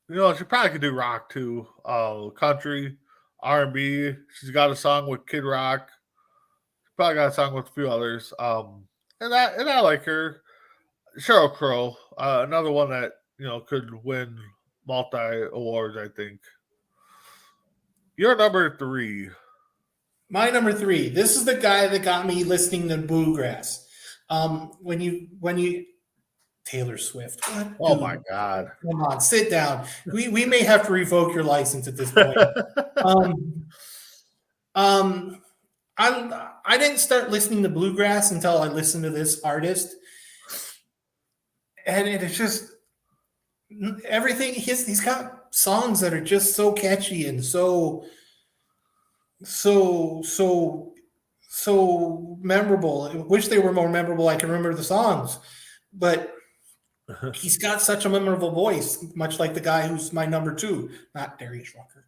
She probably could do rock too. Country, R&B. She's got a song with Kid Rock. She probably got a song with a few others. And I like her. Sheryl Crow, another one that could win multi awards. I think. Your number 3. My number 3. This is the guy that got me listening to bluegrass. When you Taylor Swift. What, oh my God! Come on, sit down. We may have to revoke your license at this point. I didn't start listening to bluegrass until I listened to this artist, and it's just everything. He's got songs that are just so catchy and so memorable. I wish they were more memorable. I can remember the songs, but he's got such a memorable voice, much like the guy who's my number 2, not Darius Rucker.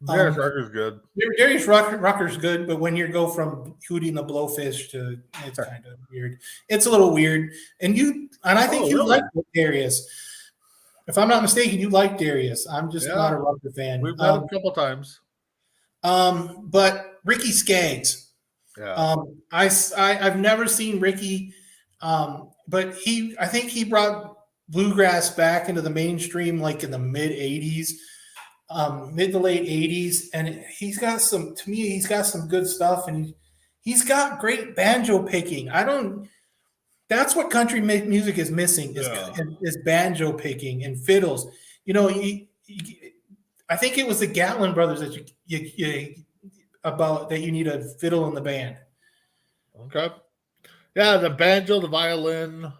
Darius Rucker's good. Darius Rucker's good, but when you go from Hootie and the Blowfish to, it's kind of weird. It's a little weird. And I think you like Darius. If I'm not mistaken, you like Darius. I'm just not a Rucker fan. We've met him a couple times. But Ricky Skaggs. Yeah. I've never seen Ricky, but I think he brought bluegrass back into the mainstream like in the mid '80s, mid to late '80s, and he's got some good stuff, and he's got great banjo picking. That's what country music is missing is banjo picking and fiddles. I think it was the Gatlin Brothers that that you need a fiddle in the band. Okay. Yeah, the banjo, the violin.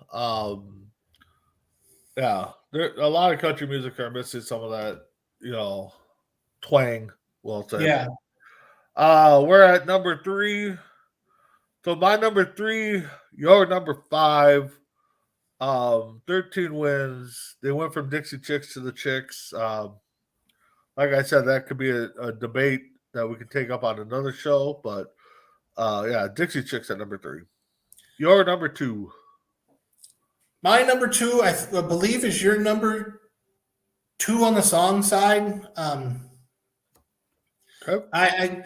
There a lot of country music are missing some of that, twang. We'll say. Yeah. We're at number 3. So my number 3, your number 5. 13 wins. They went from Dixie Chicks to the Chicks. Like I said, that could be a debate that we could take up on another show. But Dixie Chicks at number 3. Your number 2. My number 2, I believe, is your number 2 on the song side. Okay.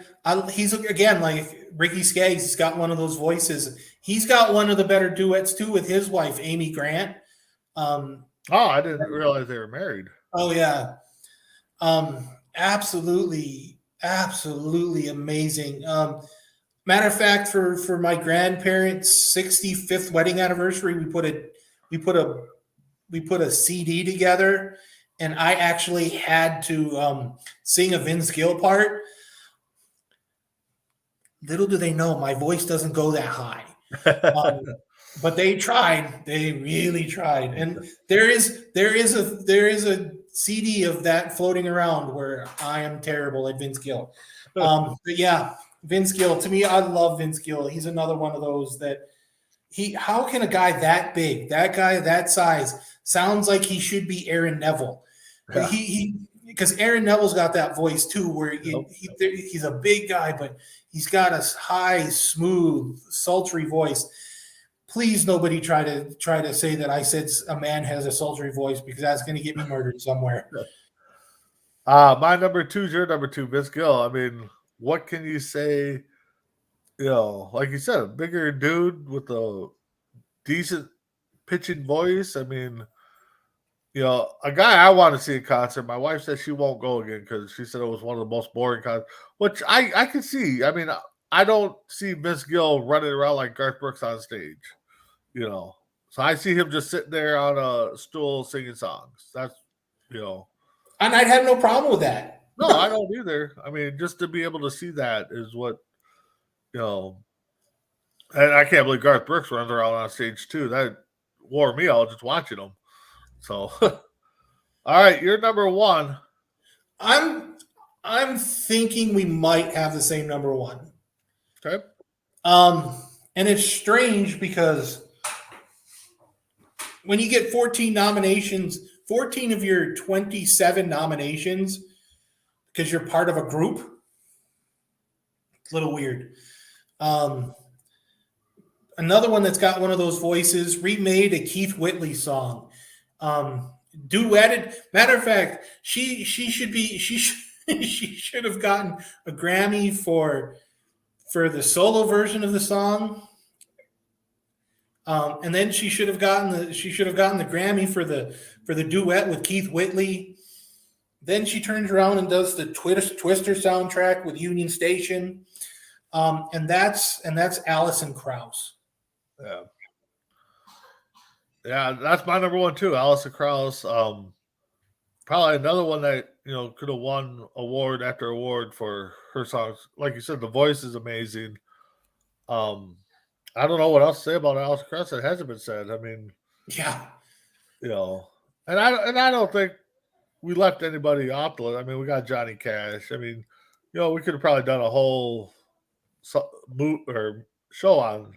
He's again like Ricky Skaggs. He's got one of those voices. He's got one of the better duets too with his wife, Amy Grant. I didn't realize they were married. Oh yeah. Absolutely Absolutely amazing. Matter of fact, for my grandparents' 65th wedding anniversary, we put a we put a CD together, and I actually had to sing a Vince Gill part. Little do they know, my voice doesn't go that high. But they tried. They really tried. And there is a CD of that floating around where I am terrible at Vince Gill. But yeah, Vince Gill. To me, I love Vince Gill. He's another one of those that how can a guy that big, that guy that size, sounds like he should be Aaron Neville? But Yeah. he because Aaron Neville's got that voice too, where he's a big guy, but he's got a high, smooth, sultry voice. Please, nobody try to say that I said a man has a sultry voice, because that's going to get me murdered somewhere. My number 2 is your number 2, Vince Gill. I mean, what can you say? You know, like you said, a bigger dude with a decent pitching voice. I mean, you know, a guy I want to see in concert. My wife said she won't go again because she said it was one of the most boring concerts, which I can see. I mean, I don't see Vince Gill running around like Garth Brooks on stage. You know, so I see him just sitting there on a stool singing songs. That's, you know, And I'd have no problem with that. no, I don't either. I mean, just to be able to see that is what, you know, and I can't believe Garth Brooks runs around on stage too. That wore me out just watching him. So, all right, you're number 1. I'm thinking we might have the same number 1. Okay. And it's strange because when you get 14 nominations, 14 of your 27 nominations, because you're part of a group, it's a little weird. Another one that's got one of those voices remade a Keith Whitley song, duetted. Matter of fact, she should have gotten a Grammy for the solo version of the song. And then she should have gotten the Grammy for the duet with Keith Whitley. Then she turns around and does the Twister soundtrack with Union Station, and that's Alison Krauss. Yeah, that's my number 1 too, Alison Krauss. Probably another one that, you know, could have won award after award for her songs. Like you said, the voice is amazing. I don't know what else to say about Alison Krauss that hasn't been said. I mean, Yeah, you know, and I don't think we left anybody off the list. I mean, we got Johnny Cash. I mean, you know, we could have probably done a whole show on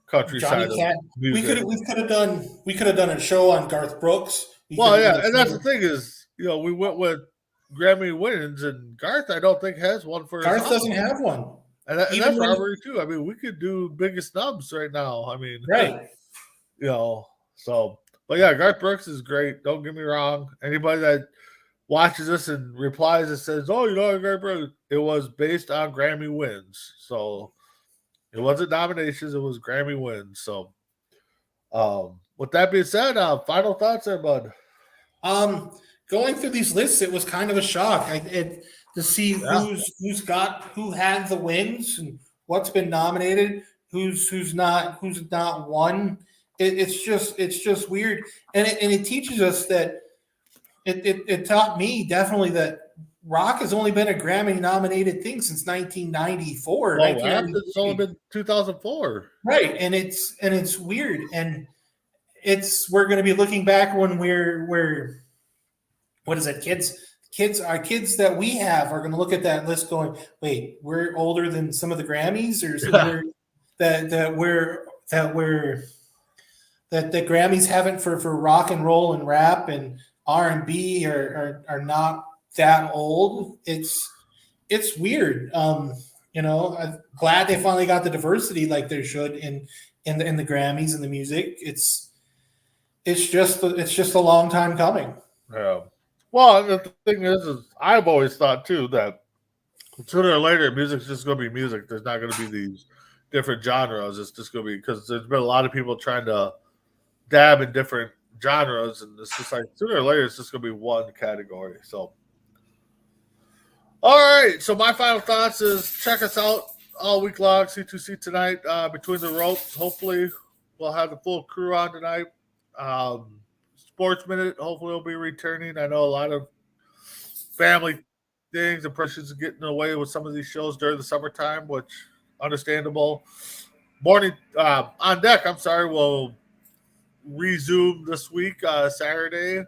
countryside Johnny Cash. music. We could have done a show on Garth Brooks. Well, yeah, and that's the thing is, you know, we went with Grammy wins, and Garth I don't think has one for Garth doesn't have one. And that's robbery too. I mean, we could do biggest snubs right now. I mean, right. You know, so, but yeah, Garth Brooks is great. Don't get me wrong. Anybody that watches this and replies and says, "Oh, you know, Garth Brooks," it was based on Grammy wins. So it wasn't nominations; it was Grammy wins. So, with that being said, final thoughts there, bud. Going through these lists, it was kind of a shock. To see who had the wins and what's been nominated, who's not won. It's just weird, and it teaches us that it taught me definitely that rock has only been a Grammy nominated thing since 1994. Well, it's only been 2004, right? And it's weird, and we're going to be looking back when we're what is it, our kids that we have are going to look at that list going, wait, we're older than some of the Grammys, or that the Grammys haven't for rock and roll and rap and R&B are not that old. It's weird. You know, I'm glad they finally got the diversity like they should in the Grammys and the music. It's just a long time coming. Yeah. Well, the thing is I've always thought too that sooner or later music's just going to be music. There's not going to be these different genres. It's just going to be, because there's been a lot of people trying to dab in different genres, and it's just like sooner or later it's just going to be one category. So, All right. So my final thoughts is check us out all week long. C2C tonight between the ropes. Hopefully, we'll have the full crew on tonight. Sports Minute. Hopefully, will be returning. I know a lot of family things and pressures getting away with some of these shows during the summertime, which understandable. Morning on deck. I'm sorry. We'll resume this week Saturday.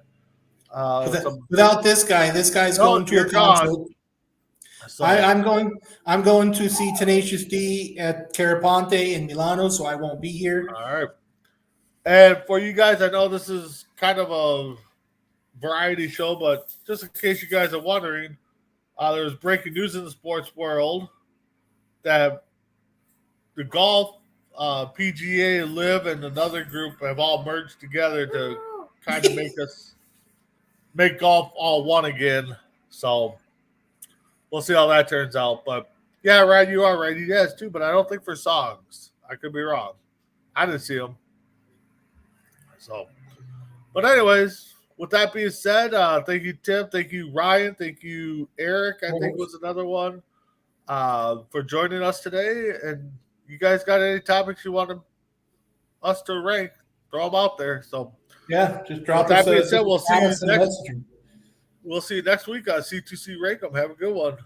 Without this guy's going to a concert. So, I'm going to see Tenacious D at Caraponte in Milano, so I won't be here. All right. And for you guys, I know this is kind of a variety show, but just in case you guys are wondering, there's breaking news in the sports world that the golf, PGA, Live, and another group have all merged together to kind of make golf all one again. So we'll see how that turns out. But yeah, Ryan, you are right. He has too, but I don't think for songs. I could be wrong. I didn't see him. So, but anyways, with that being said, thank you, Tim. Thank you, Ryan. Thank you, Eric. I think was another one for joining us today. And you guys got any topics you want us to rank? Throw them out there. So yeah, just drop us. That being said, we'll see you next week on C2C Rankem. Have a good one.